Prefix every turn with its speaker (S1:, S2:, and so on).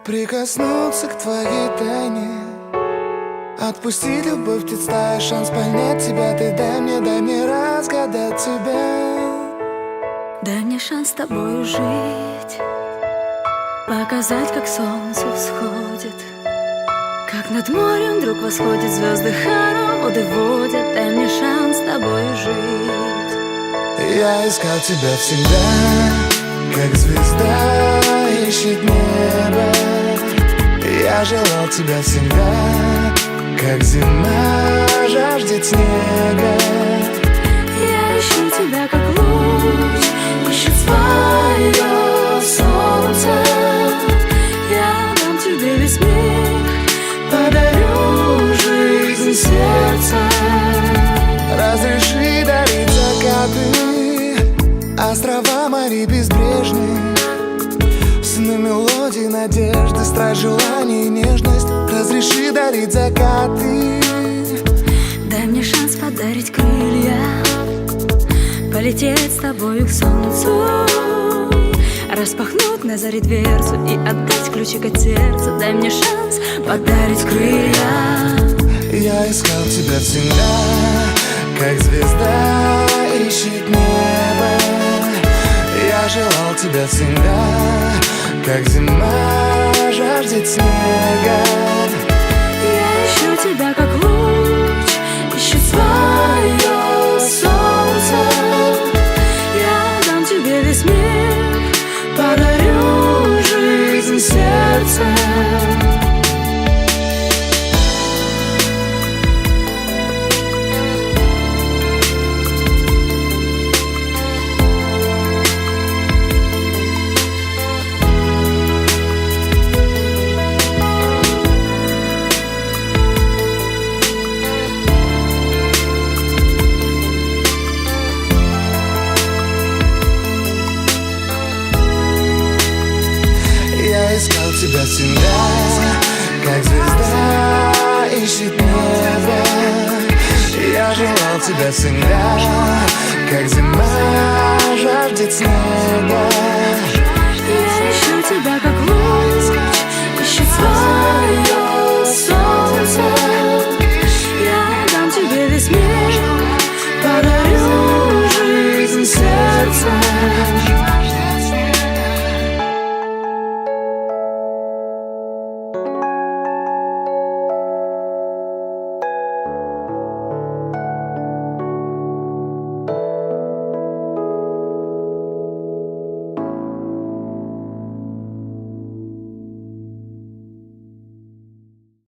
S1: Прикоснуться к твоей тайне, отпустить любовь, представь шанс понять тебя. Ты дай мне разгадать тебя.
S2: Дай мне шанс с тобою жить, показать, как солнце всходит, как над морем вдруг восходят звезды, хороводы водят. Дай мне шанс с тобою жить.
S1: Я искал тебя всегда, как звезда ищет небо. Я желал тебя всегда, как зима жаждет снега.
S2: Я ищу тебя, как луч ищет свое солнце. Я дам тебе весь мир, подарю жизнь сердца.
S1: Разреши дарить закаты, острова, моря безбрежные, сны, мелодии, надежды, страсть, желание и нежность. Разреши дарить закаты.
S2: Дай мне шанс подарить крылья, полететь с тобою к солнцу, распахнуть на заре дверцу и отдать ключик от сердца. Дай мне шанс подарить крылья.
S1: Я искал тебя всегда, как звезда ищет небо. Я желал тебя всегда, как зима жаждет снега.
S2: Я ищу тебя, как луч ищет свое солнце. Я дам тебе весь мир, подарю жизнь сердца.
S1: Я искал тебя всегда, как звезда ищет небо. Я желал тебя всегда, как зима жаждет снега.
S2: Я ищу тебя,